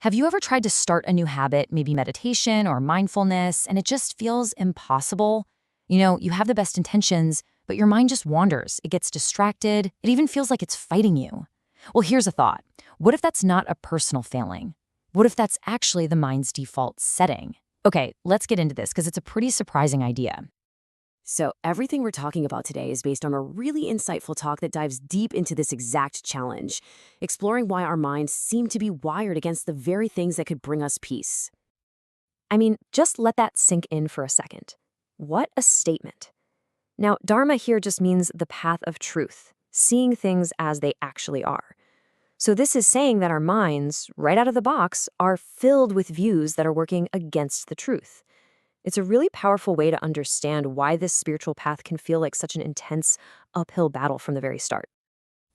Have you ever tried to start a new habit, maybe meditation or mindfulness, and it just feels impossible? You have the best intentions, but your mind just wanders. It gets distracted. It even feels like it's fighting you. Well, here's a thought. What if that's not a personal failing? What if that's actually the mind's default setting? Okay, let's get into this because it's a pretty surprising idea. So everything we're talking about today is based on a really insightful talk that dives deep into this exact challenge, exploring why our minds seem to be wired against the very things that could bring us peace. I mean, just let that sink in for a second. What a statement. Now, Dharma here just means the path of truth, seeing things as they actually are. So this is saying that our minds, right out of the box, are filled with views that are working against the truth. It's a really powerful way to understand why this spiritual path can feel like such an intense, uphill battle from the very start.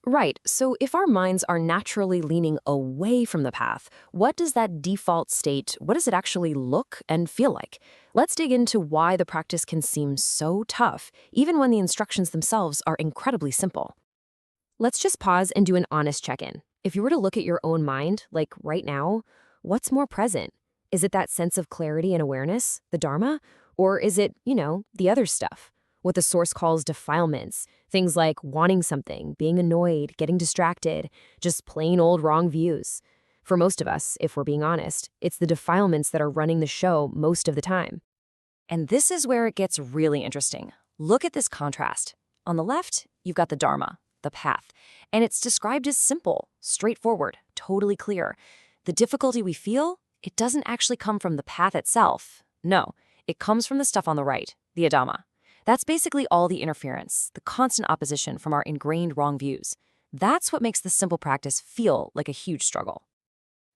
Right, so if our minds are naturally leaning away from the path, what does that default state, what does it actually look and feel like? Let's dig into why the practice can seem so tough, even when the instructions themselves are incredibly simple. Let's just pause and do an honest check-in. If you were to look at your own mind, like right now, what's more present? Is it that sense of clarity and awareness, the Dharma? Or is it, the other stuff? What the Source calls defilements, things like wanting something, being annoyed, getting distracted, just plain old wrong views. For most of us, if we're being honest, it's the defilements that are running the show most of the time. And this is where it gets really interesting. Look at this contrast. On the left, you've got the Dharma, the path, and it's described as simple, straightforward, totally clear. The difficulty we feel, it doesn't actually come from the path itself. No, it comes from the stuff on the right, the Adhamma. That's basically all the interference, the constant opposition from our ingrained wrong views. That's what makes the simple practice feel like a huge struggle.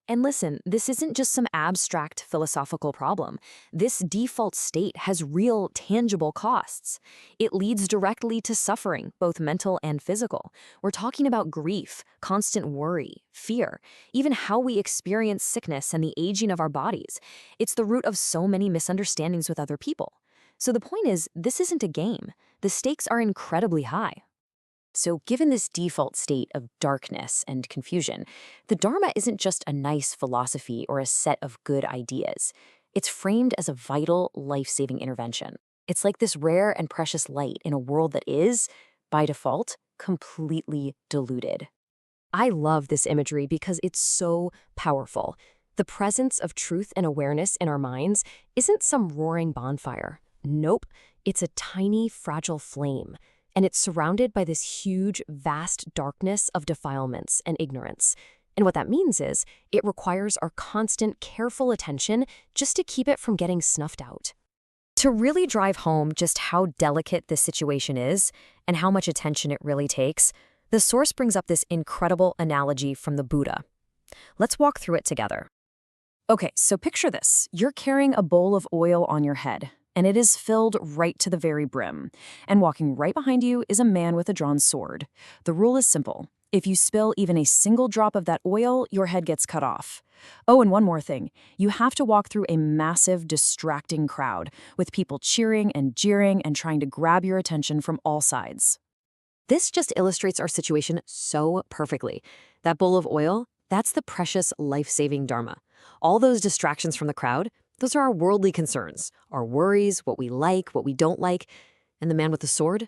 And listen, this isn't just some abstract philosophical problem. This default state has real, tangible costs. It leads directly to suffering, both mental and physical. We're talking about grief, constant worry, fear, even how we experience sickness and the aging of our bodies. It's the root of so many misunderstandings with other people. So the point is, this isn't a game. The stakes are incredibly high. So given this default state of darkness and confusion, the Dharma isn't just a nice philosophy or a set of good ideas. It's framed as a vital, life-saving intervention. It's like this rare and precious light in a world that is, by default, completely diluted. I love this imagery because it's so powerful. The presence of truth and awareness in our minds isn't some roaring bonfire. Nope, it's a tiny, fragile flame. And it's surrounded by this huge, vast darkness of defilements and ignorance. And what that means is, it requires our constant, careful attention just to keep it from getting snuffed out. To really drive home just how delicate this situation is, and how much attention it really takes, the Source brings up this incredible analogy from the Buddha. Let's walk through it together. Okay, so picture this. You're carrying a bowl of oil on your head, and it is filled right to the very brim. And walking right behind you is a man with a drawn sword. The rule is simple. If you spill even a single drop of that oil, your head gets cut off. Oh, and one more thing. You have to walk through a massive, distracting crowd, with people cheering and jeering and trying to grab your attention from all sides. This just illustrates our situation so perfectly. That bowl of oil, that's the precious, life-saving Dharma. All those distractions from the crowd, those are our worldly concerns, our worries, what we like, what we don't like. And the man with the sword?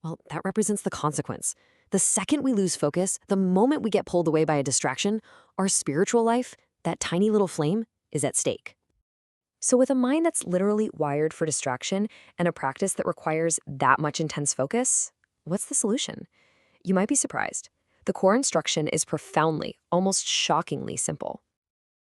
Well, that represents the consequence. The second we lose focus, the moment we get pulled away by a distraction, our spiritual life, that tiny little flame, is at stake. So with a mind that's literally wired for distraction and a practice that requires that much intense focus, what's the solution? You might be surprised. The core instruction is profoundly, almost shockingly simple.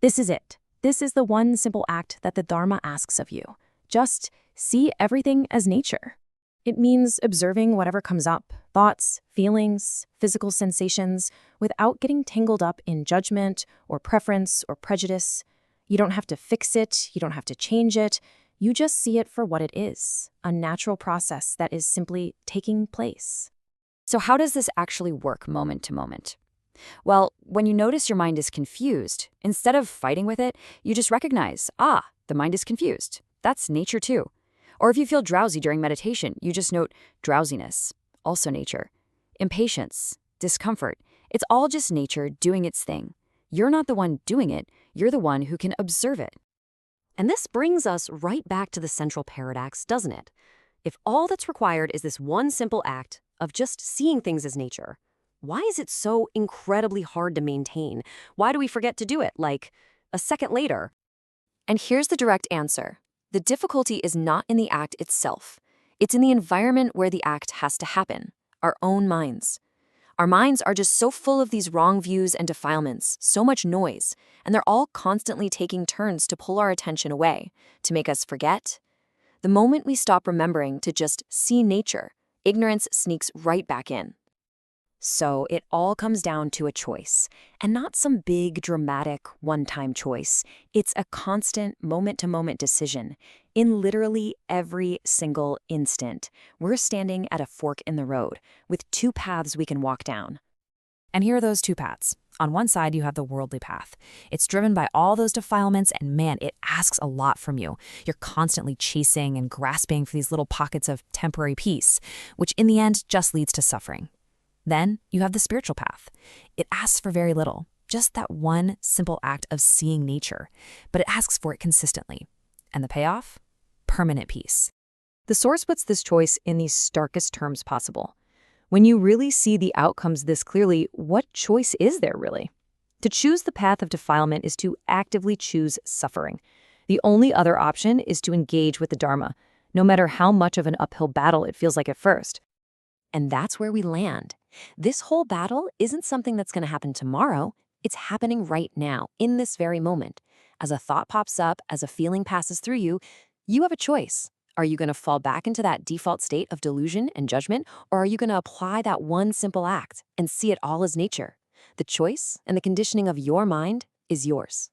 This is it. This is the one simple act that the Dharma asks of you. Just see everything as nature. It means observing whatever comes up, thoughts, feelings, physical sensations, without getting tangled up in judgment or preference or prejudice. You don't have to fix it, you don't have to change it. You just see it for what it is, a natural process that is simply taking place. So how does this actually work moment to moment? Well, when you notice your mind is confused, instead of fighting with it, you just recognize, the mind is confused. That's nature too. Or if you feel drowsy during meditation, you just note drowsiness, also nature. Impatience, discomfort, it's all just nature doing its thing. You're not the one doing it, You're the one who can observe it. And this brings us right back to the central paradox, doesn't it? If all that's required is this one simple act of just seeing things as nature, why is it so incredibly hard to maintain? Why do we forget to do it, like a second later? And here's the direct answer. The difficulty is not in the act itself. It's in the environment where the act has to happen, our own minds. Our minds are just so full of these wrong views and defilements, so much noise, and they're all constantly taking turns to pull our attention away, to make us forget. The moment we stop remembering to just see nature, ignorance sneaks right back in. So it all comes down to a choice, and not some big, dramatic, one-time choice. It's a constant, moment-to-moment decision. In literally every single instant, we're standing at a fork in the road with two paths we can walk down. And here are those two paths. On one side, you have the worldly path. It's driven by all those defilements, and man, it asks a lot from you. You're constantly chasing and grasping for these little pockets of temporary peace, which in the end just leads to suffering. Then you have the spiritual path. It asks for very little, just that one simple act of seeing nature, but it asks for it consistently. And the payoff? Permanent peace. The Source puts this choice in the starkest terms possible. When you really see the outcomes this clearly, what choice is there really? To choose the path of defilement is to actively choose suffering. The only other option is to engage with the Dharma, no matter how much of an uphill battle it feels like at first. And that's where we land. This whole battle isn't something that's going to happen tomorrow. It's happening right now, in this very moment. As a thought pops up, as a feeling passes through you, you have a choice. Are you going to fall back into that default state of delusion and judgment, or are you going to apply that one simple act and see it all as nature? The choice and the conditioning of your mind is yours.